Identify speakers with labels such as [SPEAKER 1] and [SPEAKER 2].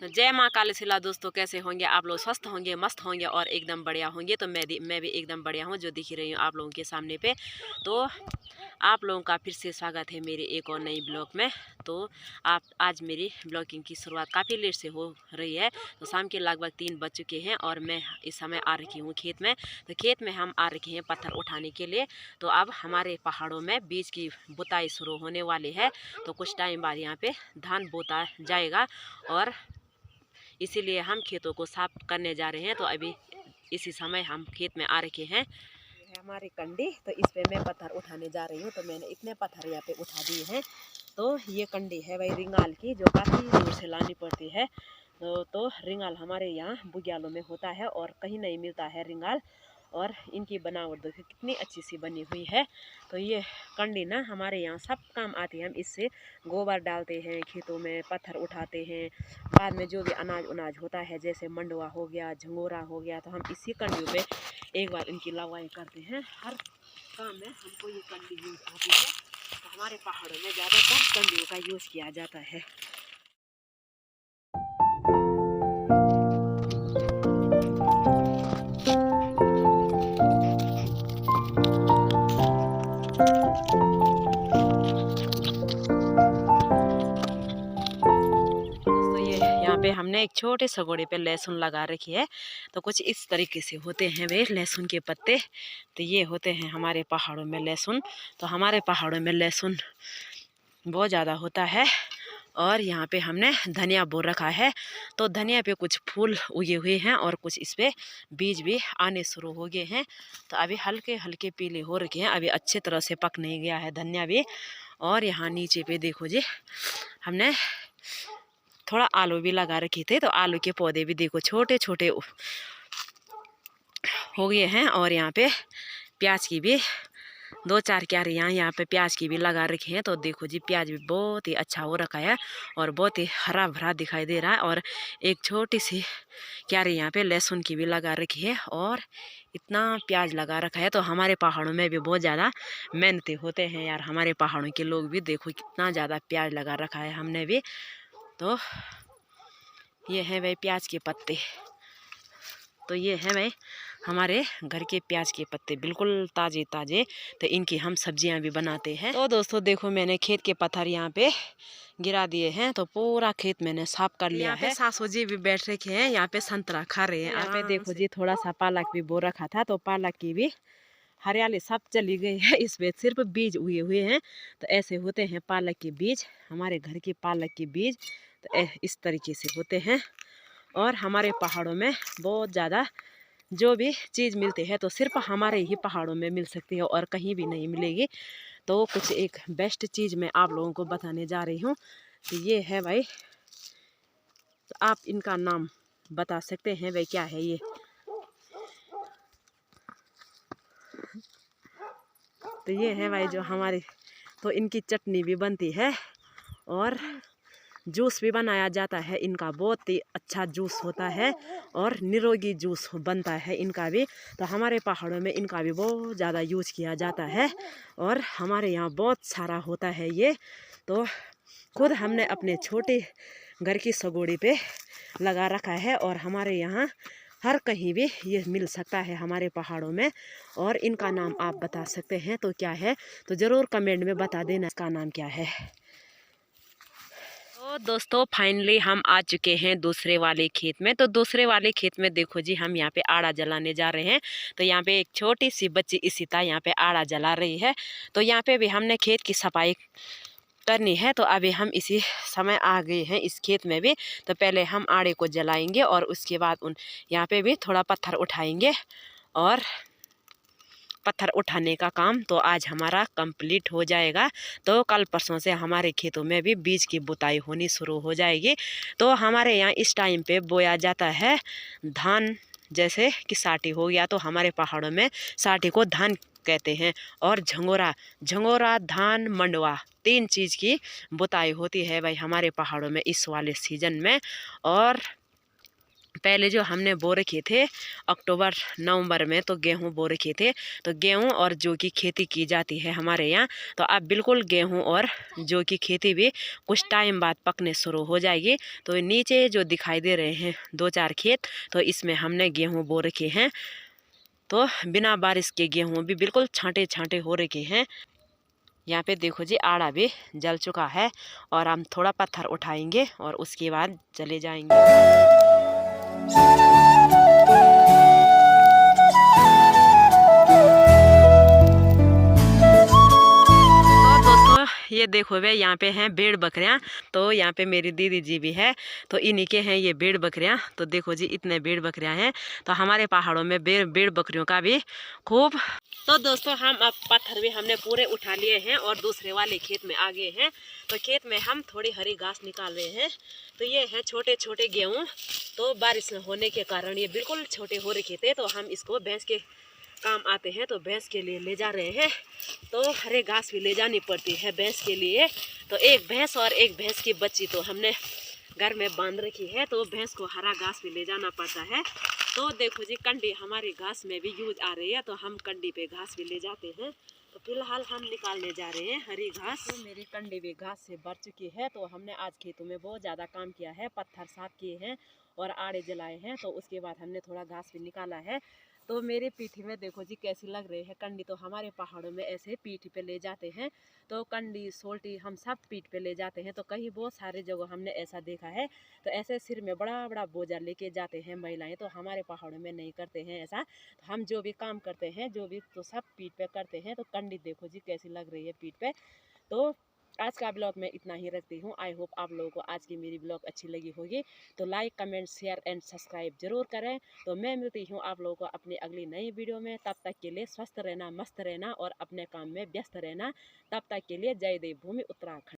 [SPEAKER 1] जय माँ कालीसिला दोस्तों, कैसे होंगे आप लोग? स्वस्थ होंगे, मस्त होंगे और एकदम बढ़िया होंगे। तो मैं भी एकदम बढ़िया हूँ, जो दिख रही हूँ आप लोगों के सामने पे। तो आप लोगों का फिर से स्वागत है मेरे एक और नई ब्लॉग में। तो आप आज मेरी ब्लॉगिंग की शुरुआत काफ़ी लेट से हो रही है। तो शाम के लगभग 3 बज चुके हैं और मैं इस समय आ रखी हूँ खेत में। तो खेत में हम आ रखे हैं पत्थर उठाने के लिए। तो अब हमारे पहाड़ों में बीज की बुताई शुरू होने वाली है। तो कुछ टाइम बाद यहाँ पे धान बोता जाएगा और इसीलिए हम खेतों को साफ करने जा रहे हैं। तो अभी इसी समय हम खेत में आ रखे हैं। ये है हमारी कंडी, तो इस पे मैं पत्थर उठाने जा रही हूँ। तो मैंने इतने पत्थर यहाँ पे उठा दिए हैं। तो ये कंडी है वही रिंगाल की, जो काफ़ी दूर से लानी पड़ती है। तो रिंगाल हमारे यहाँ बुग्यालों में होता है और कहीं नहीं मिलता है रिंगाल। और इनकी बनावट देखिए कितनी अच्छी सी बनी हुई है। तो ये कंडी ना हमारे यहाँ सब काम आती है। हम इससे गोबर डालते हैं, खेतों में पत्थर उठाते हैं, बाद में जो भी अनाज उनाज होता है जैसे मंडवा हो गया, झंगोरा हो गया, तो हम इसी कंडियों पे एक बार इनकी लवाई करते हैं। हर काम में हमको ये कंडी यूज होती है। तो हमारे पहाड़ों में ज़्यादातर कंडियों का यूज़ किया जाता है। पे हमने एक छोटे सगोड़े पे लहसुन लगा रखी है। तो कुछ इस तरीके से होते हैं वे लहसुन के पत्ते। तो ये होते हैं हमारे पहाड़ों में लहसुन। तो हमारे पहाड़ों में लहसुन बहुत ज़्यादा होता है। और यहाँ पे हमने धनिया बो रखा है। तो धनिया पे कुछ फूल उगे हुए हैं और कुछ इस पे बीज भी आने शुरू हो गए हैं। तो अभी हल्के हल्के पीले हो रखे हैं, अभी अच्छे तरह से पक नहीं गया है धनिया भी। और यहाँ नीचे पे देखो जी, हमने थोड़ा आलू भी लगा रखे थे। तो आलू के पौधे भी देखो छोटे छोटे हो गए हैं। और यहाँ पे प्याज की भी 2-4 क्यारियाँ यहाँ पे प्याज की भी लगा रखे हैं। तो देखो जी, प्याज भी बहुत ही अच्छा हो रखा है और बहुत ही हरा भरा दिखाई दे रहा है। और एक छोटी सी क्यारी यहाँ पे लहसुन की भी लगा रखी है और इतना प्याज लगा रखा है। तो हमारे पहाड़ों में भी बहुत ज़्यादा मेहनती होते हैं यार। हमारे पहाड़ों के लोग भी देखो कितना ज़्यादा प्याज लगा रखा है हमने भी। तो ये है भाई प्याज के पत्ते। तो ये है भाई हमारे घर के प्याज के पत्ते, बिल्कुल ताज़े ताज़े। तो इनकी हम सब्जियां भी बनाते हैं। तो दोस्तों देखो, मैंने खेत के पत्थर यहाँ पे गिरा दिए हैं। तो पूरा खेत मैंने साफ कर लिया है। सासू जी भी बैठ रखे हैं यहाँ पे, संतरा खा रहे हैं। यहाँ पे देखो जी, थोड़ा सा पालक भी बो रखा था। तो पालक की भी हरियाली सब चली गई है, इस पे सिर्फ बीज उगे हुए हैं। तो ऐसे होते हैं पालक के बीज, हमारे घर के पालक के बीज। तो इस तरीके से होते हैं। और हमारे पहाड़ों में बहुत ज़्यादा जो भी चीज़ मिलती है तो सिर्फ हमारे ही पहाड़ों में मिल सकती है और कहीं भी नहीं मिलेगी। तो कुछ एक बेस्ट चीज़ मैं आप लोगों को बताने जा रही हूँ। तो ये है भाई, तो आप इनका नाम बता सकते हैं भाई, क्या है ये? तो ये है भाई जो हमारे, तो इनकी चटनी भी बनती है और जूस भी बनाया जाता है इनका। बहुत ही अच्छा जूस होता है और निरोगी जूस बनता है इनका भी। तो हमारे पहाड़ों में इनका भी बहुत ज़्यादा यूज किया जाता है और हमारे यहाँ बहुत सारा होता है ये। तो खुद हमने अपने छोटे घर की सगोड़ी पे लगा रखा है और हमारे यहाँ हर कहीं भी ये मिल सकता है हमारे पहाड़ों में। और इनका नाम आप बता सकते हैं तो क्या है? तो ज़रूर कमेंट में बता देना इसका नाम क्या है। तो दोस्तों फाइनली हम आ चुके हैं दूसरे वाले खेत में। तो दूसरे वाले खेत में देखो जी, हम यहाँ पे आड़ा जलाने जा रहे हैं। तो यहाँ पे एक छोटी सी बच्ची इशिता यहाँ पे आड़ा जला रही है। तो यहाँ पे भी हमने खेत की सफाई करनी है। तो अभी हम इसी समय आ गए हैं इस खेत में भी। तो पहले हम आड़े को जलाएंगे और उसके बाद यहाँ पे भी थोड़ा पत्थर उठाएंगे। और पत्थर उठाने का काम तो आज हमारा कंप्लीट हो जाएगा। तो कल परसों से हमारे खेतों में भी बीज की बुताई होनी शुरू हो जाएगी। तो हमारे यहाँ इस टाइम पे बोया जाता है धान, जैसे कि साटी हो गया। तो हमारे पहाड़ों में साटी को धान कहते हैं। और झंगोरा धान मंडवा 3 चीज़ की बुताई होती है भाई हमारे पहाड़ों में इस वाले सीजन में। और पहले जो हमने बो रखे थे अक्टूबर नवंबर में, तो गेहूं बो रखे थे। तो गेहूं और जौ की खेती की जाती है हमारे यहाँ। तो अब बिल्कुल गेहूं और जौ की खेती भी कुछ टाइम बाद पकने शुरू हो जाएगी। तो नीचे जो दिखाई दे रहे हैं 2-4 खेत, तो इसमें हमने गेहूं बो रखे हैं। तो बिना बारिश के गेहूं भी बिल्कुल छांटे छांटे हो रखे हैं। यहाँ पे देखो जी आड़ा भी जल चुका है और हम थोड़ा पत्थर उठाएंगे और उसके बाद चले जाएंगे। ये देखो वे यहाँ पे हैं भेड़ बकरियाँ। तो यहाँ पे मेरी दीदी जी भी है, तो इन्हीं के हैं ये भेड़ बकरियाँ। तो देखो जी इतने भेड़ बकरियाँ हैं। तो हमारे पहाड़ों में भेड़ बकरियों का भी खूब। तो दोस्तों हम अब पत्थर भी हमने पूरे उठा लिए हैं और दूसरे वाले खेत में आ गए हैं। तो खेत में हम थोड़ी हरी घास निकाल रहे हैं। तो ये है छोटे छोटे गेहूँ। तो बारिश होने के कारण ये बिल्कुल छोटे हो रखे थे, तो हम इसको भैंस के काम आते हैं तो भैंस के लिए ले जा रहे हैं। तो हरे घास भी ले जानी पड़ती है भैंस के लिए। तो एक भैंस और एक भैंस की बच्ची तो हमने घर में बांध रखी है, तो भैंस को हरा घास भी ले जाना पड़ता है। तो देखो जी कंडी हमारी घास में भी यूज आ रही है, तो हम कंडी पे घास भी ले जाते हैं। तो फिलहाल हम निकालने जा रहे हैं हरी घास। तो मेरी कंडी भी घास से भर चुकी है। तो हमने आज खेतों में बहुत ज़्यादा काम किया है, पत्थर साफ किए हैं और आड़े जलाए हैं। तो उसके बाद हमने थोड़ा घास भी निकाला है। तो मेरे पीठी में देखो जी कैसी लग रही है कंडी। तो हमारे पहाड़ों में ऐसे पीठ पे ले जाते हैं। तो कंडी सोल्टी हम सब पीठ पे ले जाते हैं। तो कहीं बहुत सारे जगह हमने ऐसा देखा है। तो ऐसे सिर में बड़ा बड़ा बोझा लेके जाते हैं महिलाएं। तो हमारे पहाड़ों में नहीं करते हैं ऐसा। तो हम जो भी काम करते हैं जो भी तो सब पीठ पे करते हैं। तो कंडी देखो जी कैसी लग रही है पीठ पे। तो आज का ब्लॉग मैं इतना ही रखती हूँ। आई होप आप लोगों को आज की मेरी ब्लॉग अच्छी लगी होगी। तो like comment share and subscribe जरूर करें। तो मैं मिलती हूँ आप लोगों को अपनी अगली नई वीडियो में। तब तक के लिए स्वस्थ रहना, मस्त रहना और अपने काम में व्यस्त रहना। तब तक के लिए जय देव भूमि उत्तराखंड।